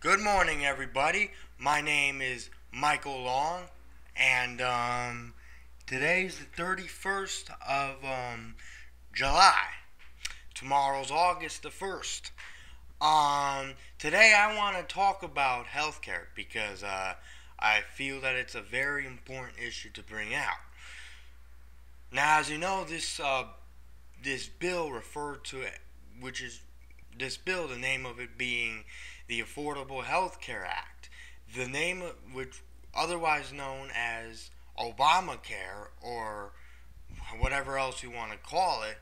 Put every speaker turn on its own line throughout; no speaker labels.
Good morning, everybody. My name is Michael Long, and today's the 31st of July. Tomorrow's August the 1st. Today I want to talk about healthcare because I feel that it's a very important issue to bring out. Now, as you know, this bill referred to it, which is this bill, the name of it being the Affordable Health Care Act, the name of which otherwise known as Obamacare or whatever else you want to call it,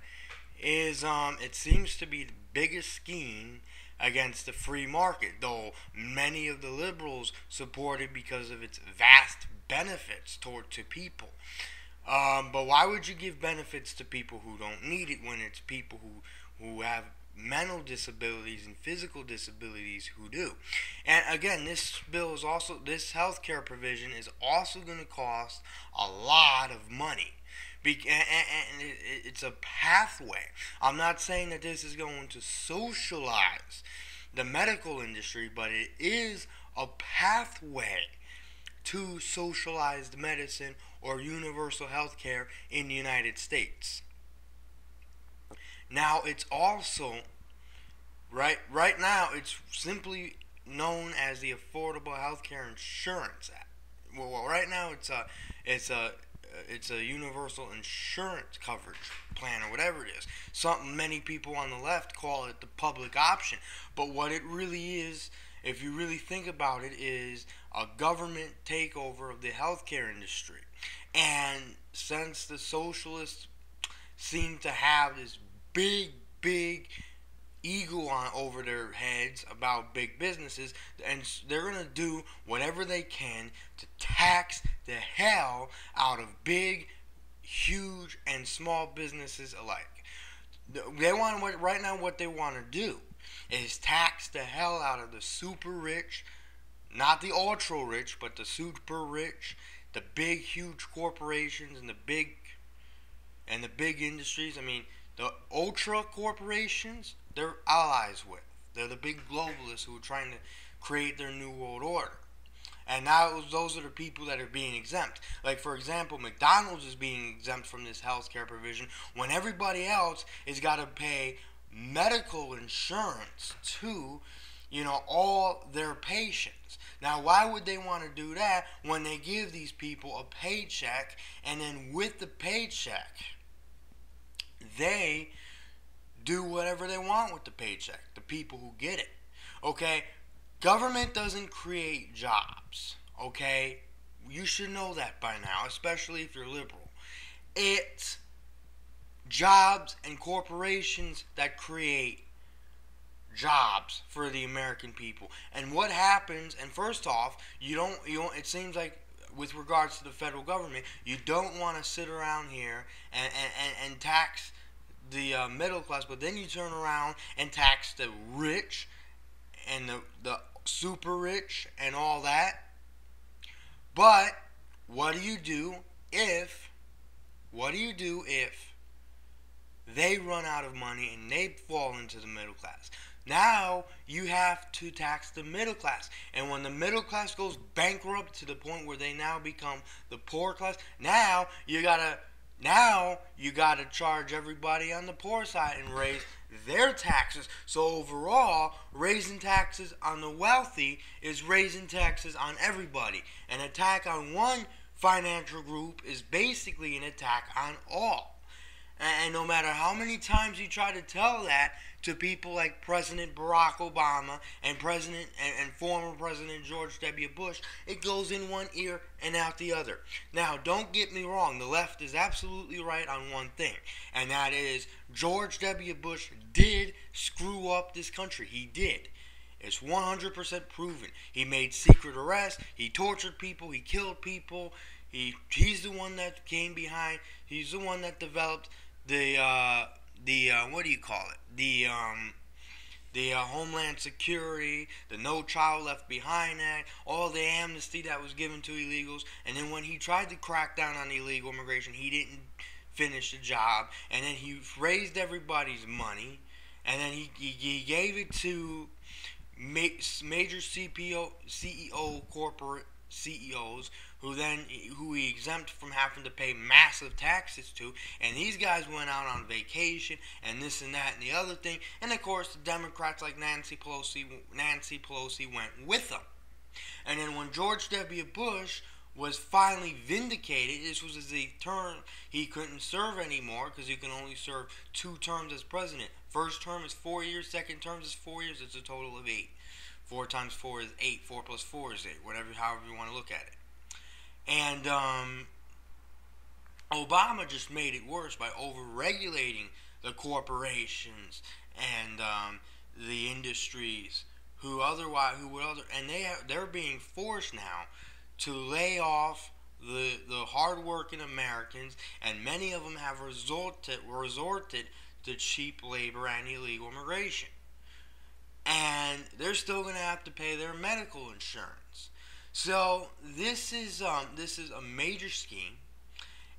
is it seems to be the biggest scheme against the free market, though many of the liberals support it because of its vast benefits to people. But why would you give benefits to people who don't need it when it's people who have mental disabilities and physical disabilities who do? And again, this healthcare provision is also going to cost a lot of money. And it's a pathway. I'm not saying that this is going to socialize the medical industry, but it is a pathway to socialized medicine or universal health care in the United States. Now, it's also right now it's simply known as the Affordable Health Care Insurance Act. Well, right now it's a universal insurance coverage plan or whatever it is. Many people on the left call it the public option, but what it really is, if you really think about it, is a government takeover of the healthcare industry. And since the socialists seem to have this big ego over their heads about big businesses, and they're going to do whatever they can to tax the hell out of big, huge, and small businesses alike. Right now what they want to do is tax the hell out of the super rich, not the ultra rich, but the super rich, the big, huge corporations and the big industries. I mean, the ultra corporations, they're allies with. They're the big globalists who are trying to create their new world order. And now those are the people that are being exempt. Like, for example, McDonald's is being exempt from this healthcare provision when everybody else is got to pay medical insurance to, all their patients. Now, why would they want to do that when they give these people a paycheck, and then with the paycheck, they do whatever they want with the paycheck, the people who get it? Okay? Government doesn't create jobs, okay? You should know that by now, especially if you're liberal. It's jobs and corporations that create jobs for the American people. And what happens, and first off, you don't it seems like with regards to the federal government, you don't want to sit around here and tax the middle class, but then you turn around and tax the rich and the super rich and all that. But what do you do if they run out of money and they fall into the middle class? Now you have to tax the middle class. And when the middle class goes bankrupt to the point where they now become the poor class, now you gotta charge everybody on the poor side and raise their taxes. So overall, raising taxes on the wealthy is raising taxes on everybody. An attack on one financial group is basically an attack on all. And no matter how many times you try to tell that to people like President Barack Obama and former President George W. Bush, it goes in one ear and out the other. Now, don't get me wrong. The left is absolutely right on one thing, and that is George W. Bush did screw up this country. He did. It's 100% proven. He made secret arrests. He tortured people. He killed people. He's the one that came behind. He's the one that developed the what do you call it? The Homeland Security, the No Child Left Behind Act, all the amnesty that was given to illegals. And then when he tried to crack down on illegal immigration, he didn't finish the job. And then he raised everybody's money, and then he gave it to major CEO corporate CEOs who he exempt from having to pay massive taxes to, and these guys went out on vacation and this and that and the other thing, and of course the Democrats like Nancy Pelosi went with them. And then when George W. Bush was finally vindicated, this was his eighth term, he couldn't serve anymore because you can only serve 2 terms as president. First term is 4 years, second term is 4 years, it's a total of 8. 4 times 4 is 8, 4 plus 4 is 8, however you want to look at it. And Obama just made it worse by over-regulating the corporations and the industries they're being forced now to lay off the hard-working Americans, and many of them have resorted to cheap labor and illegal immigration. And they're still going to have to pay their medical insurance. So this is a major scheme,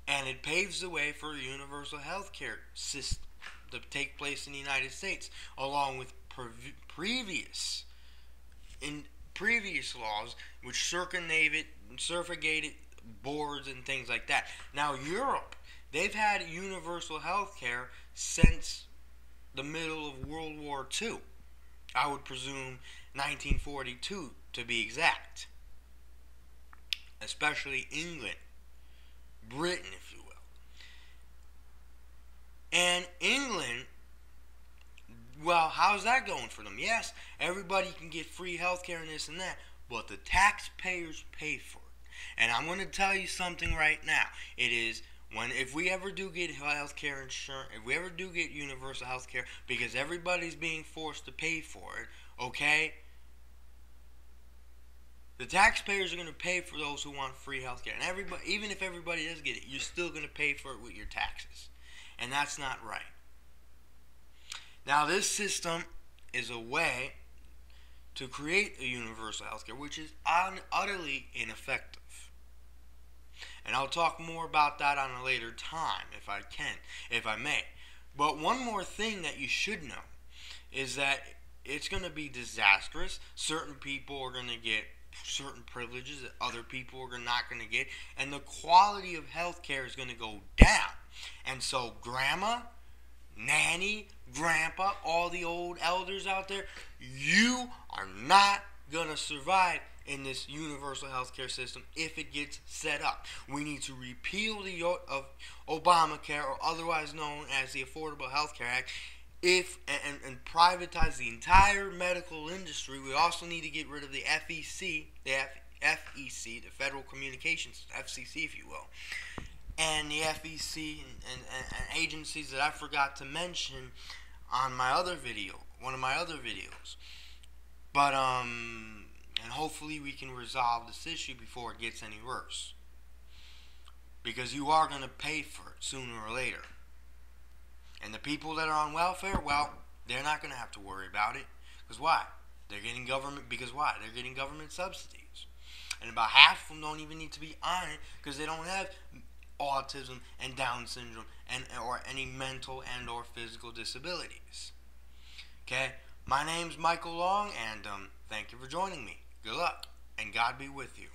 and it paves the way for a universal health care system to take place in the United States, along with previous laws which circumvented boards and things like that. Now Europe, they've had universal health care since the middle of World War II. I would presume 1942 to be exact. Especially England, Britain, if you will. And England, well, how's that going for them? Yes, everybody can get free healthcare and this and that, but the taxpayers pay for it. And I'm going to tell you something right now. If we ever do get healthcare insurance, if we ever do get universal healthcare, because everybody's being forced to pay for it, okay? The taxpayers are going to pay for those who want free healthcare. And even if everybody does get it, you're still going to pay for it with your taxes. And that's not right. Now, this system is a way to create a universal healthcare, which is utterly ineffective. And I'll talk more about that on a later time, if I may. But one more thing that you should know is that it's going to be disastrous. Certain people are going to get certain privileges that other people are not going to get, and the quality of healthcare is going to go down. And so grandma, nanny, grandpa, all the old elders out there, you are not going to survive in this universal healthcare system if it gets set up. We need to repeal the Obamacare, or otherwise known as the Affordable Health Care Act, and privatize the entire medical industry. We also need to get rid of the FEC, the Federal Communications, FCC if you will, and the FEC and agencies that I forgot to mention on one of my other videos. But and hopefully we can resolve this issue before it gets any worse, because you are going to pay for it sooner or later. And the people that are on welfare, well, they're not going to have to worry about it. Because why? They're getting government subsidies. And about half of them don't even need to be on it because they don't have autism and Down syndrome or any mental and or physical disabilities. Okay? My name's Michael Long, and thank you for joining me. Good luck, and God be with you.